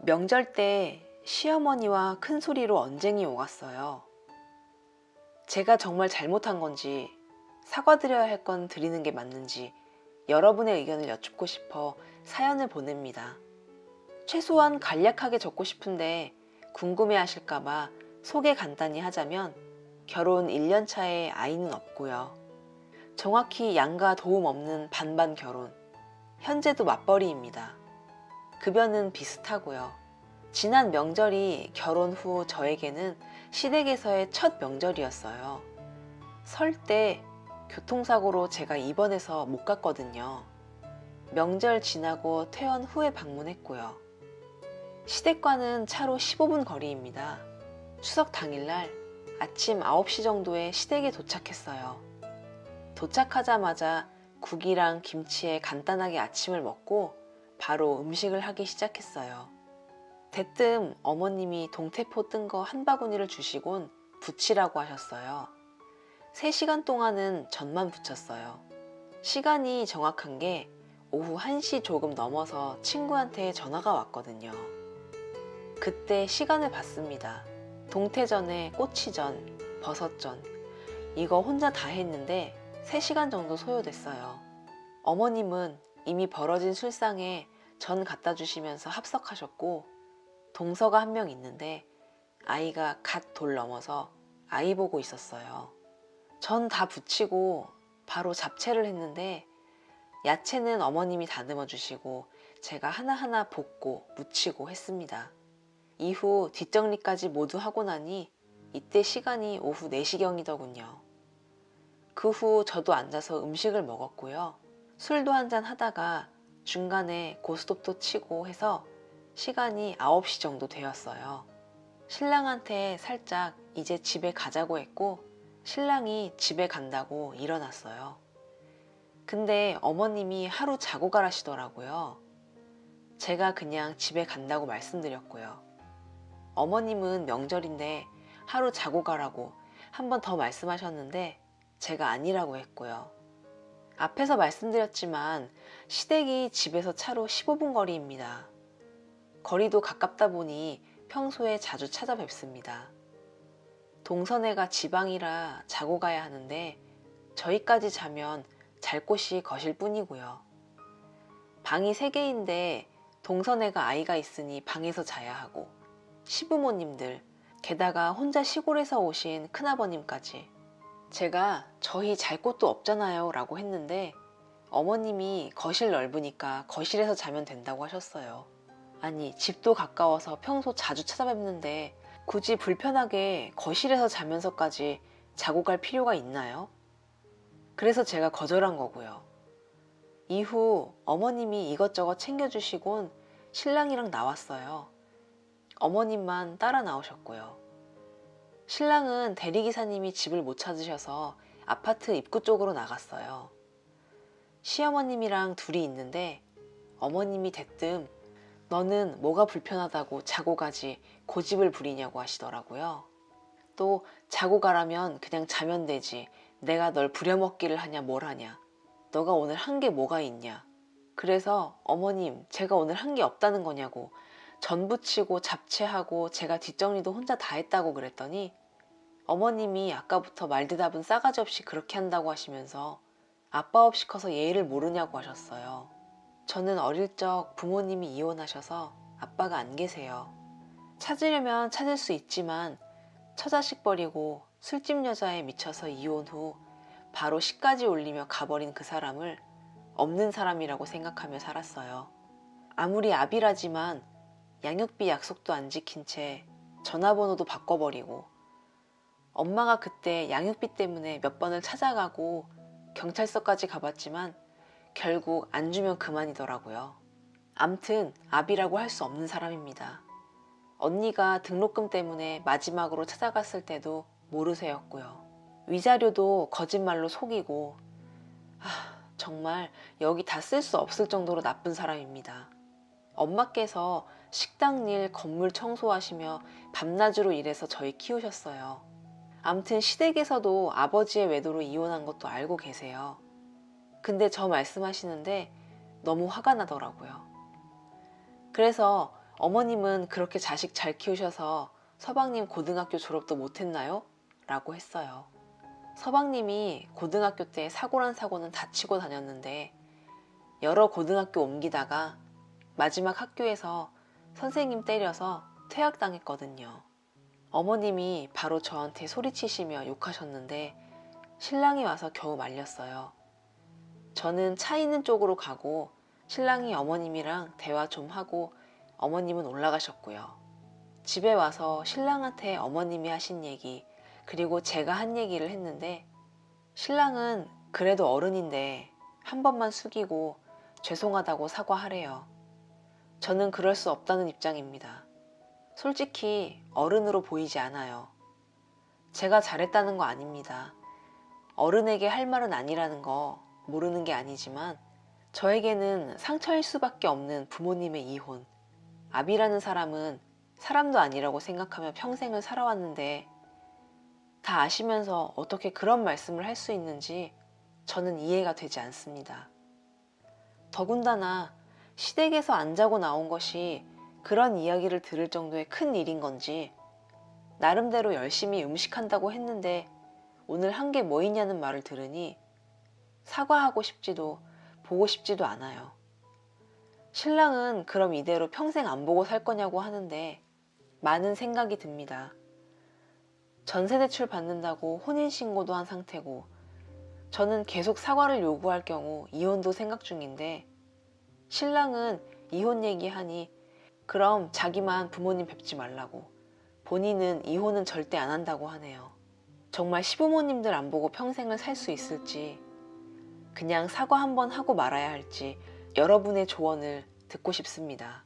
명절 때 시어머니와 큰 소리로 언쟁이 오갔어요. 제가 정말 잘못한 건지, 사과드려야 할 건 드리는 게 맞는지 여러분의 의견을 여쭙고 싶어 사연을 보냅니다. 최소한 간략하게 적고 싶은데 궁금해 하실까봐 소개 간단히 하자면, 결혼 1년 차에 아이는 없고요. 정확히 양가 도움 없는 반반 결혼. 현재도 맞벌이입니다. 급여는 비슷하고요. 지난 명절이 결혼 후 저에게는 시댁에서의 첫 명절이었어요. 설 때 교통사고로 제가 입원해서 못 갔거든요. 명절 지나고 퇴원 후에 방문했고요. 시댁과는 차로 15분 거리입니다. 추석 당일날 아침 9시 정도에 시댁에 도착했어요. 도착하자마자 국이랑 김치에 간단하게 아침을 먹고 바로 음식을 하기 시작했어요. 대뜸 어머님이 동태포 뜬 거 한 바구니를 주시곤 부치라고 하셨어요. 3시간 동안은 전만 부쳤어요. 시간이 정확한 게 오후 1시 조금 넘어서 친구한테 전화가 왔거든요. 그때 시간을 봤습니다. 동태전에 꼬치전, 버섯전, 이거 혼자 다 했는데 3시간 정도 소요됐어요. 어머님은 이미 벌어진 술상에 전 갖다 주시면서 합석하셨고, 동서가 한 명 있는데 아이가 갓 돌 넘어서 아이 보고 있었어요. 전 다 부치고 바로 잡채를 했는데, 야채는 어머님이 다듬어 주시고 제가 하나하나 볶고 무치고 했습니다. 이후 뒷정리까지 모두 하고 나니 이때 시간이 오후 4시경이더군요. 그 후 저도 앉아서 음식을 먹었고요. 술도 한잔 하다가 중간에 고스톱도 치고 해서 시간이 9시 정도 되었어요. 신랑한테 살짝 이제 집에 가자고 했고, 신랑이 집에 간다고 일어났어요. 근데 어머님이 하루 자고 가라시더라고요. 제가 그냥 집에 간다고 말씀드렸고요. 어머님은 명절인데 하루 자고 가라고 한 번 더 말씀하셨는데 제가 아니라고 했고요. 앞에서 말씀드렸지만 시댁이 집에서 차로 15분 거리입니다. 거리도 가깝다 보니 평소에 자주 찾아뵙습니다. 동서네가 지방이라 자고 가야 하는데 저희까지 자면 잘 곳이 거실 뿐이고요. 방이 3개인데 동서네가 아이가 있으니 방에서 자야 하고, 시부모님들, 게다가 혼자 시골에서 오신 큰아버님까지. 제가 저희 잘 곳도 없잖아요 라고 했는데 어머님이 거실 넓으니까 거실에서 자면 된다고 하셨어요. 아니, 집도 가까워서 평소 자주 찾아뵙는데 굳이 불편하게 거실에서 자면서까지 자고 갈 필요가 있나요? 그래서 제가 거절한 거고요. 이후 어머님이 이것저것 챙겨주시곤 신랑이랑 나왔어요. 어머님만 따라 나오셨고요. 신랑은 대리기사님이 집을 못 찾으셔서 아파트 입구 쪽으로 나갔어요. 시어머님이랑 둘이 있는데 어머님이 대뜸 너는 뭐가 불편하다고 자고 가지 고집을 부리냐고 하시더라고요. 또 자고 가라면 그냥 자면 되지, 내가 널 부려먹기를 하냐 뭘 하냐, 너가 오늘 한 게 뭐가 있냐. 그래서 어머님, 제가 오늘 한 게 없다는 거냐고, 전 부치고 잡채하고 제가 뒷정리도 혼자 다 했다고 그랬더니 어머님이 아까부터 말대답은 싸가지 없이 그렇게 한다고 하시면서 아빠 없이 커서 예의를 모르냐고 하셨어요. 저는 어릴 적 부모님이 이혼하셔서 아빠가 안 계세요. 찾으려면 찾을 수 있지만 처자식 버리고 술집 여자에 미쳐서 이혼 후 바로 시까지 올리며 가버린 그 사람을 없는 사람이라고 생각하며 살았어요. 아무리 아비라지만 양육비 약속도 안 지킨 채 전화번호도 바꿔버리고, 엄마가 그때 양육비 때문에 몇 번을 찾아가고 경찰서까지 가봤지만 결국 안 주면 그만이더라고요. 암튼 아비라고 할 수 없는 사람입니다. 언니가 등록금 때문에 마지막으로 찾아갔을 때도 모르쇠였고요. 위자료도 거짓말로 속이고, 정말 여기 다 쓸 수 없을 정도로 나쁜 사람입니다. 엄마께서 식당 일, 건물 청소하시며 밤낮으로 일해서 저희 키우셨어요. 암튼 시댁에서도 아버지의 외도로 이혼한 것도 알고 계세요. 근데 저 말씀하시는데 너무 화가 나더라고요. 그래서 어머님은 그렇게 자식 잘 키우셔서 서방님 고등학교 졸업도 못했나요? 라고 했어요. 서방님이 고등학교 때 사고란 사고는 다치고 다녔는데 여러 고등학교 옮기다가 마지막 학교에서 선생님 때려서 퇴학당했거든요. 어머님이 바로 저한테 소리치시며 욕하셨는데 신랑이 와서 겨우 말렸어요. 저는 차 있는 쪽으로 가고 신랑이 어머님이랑 대화 좀 하고 어머님은 올라가셨고요. 집에 와서 신랑한테 어머님이 하신 얘기 그리고 제가 한 얘기를 했는데 신랑은 그래도 어른인데 한 번만 숙이고 죄송하다고 사과하래요. 저는 그럴 수 없다는 입장입니다. 솔직히 어른으로 보이지 않아요. 제가 잘했다는 거 아닙니다. 어른에게 할 말은 아니라는 거 모르는 게 아니지만 저에게는 상처일 수밖에 없는 부모님의 이혼. 아비라는 사람은 사람도 아니라고 생각하며 평생을 살아왔는데 다 아시면서 어떻게 그런 말씀을 할 수 있는지 저는 이해가 되지 않습니다. 더군다나 시댁에서 안 자고 나온 것이 그런 이야기를 들을 정도의 큰 일인 건지 나름대로 열심히 음식한다고 했는데 오늘 한 게 뭐 있냐는 말을 들으니 사과하고 싶지도 보고 싶지도 않아요. 신랑은 그럼 이대로 평생 안 보고 살 거냐고 하는데 많은 생각이 듭니다. 전세대출 받는다고 혼인신고도 한 상태고 저는 계속 사과를 요구할 경우 이혼도 생각 중인데 신랑은 이혼 얘기하니 그럼 자기만 부모님 뵙지 말라고 본인은 이혼은 절대 안 한다고 하네요. 정말 시부모님들 안 보고 평생을 살 수 있을지 그냥 사과 한번 하고 말아야 할지 여러분의 조언을 듣고 싶습니다.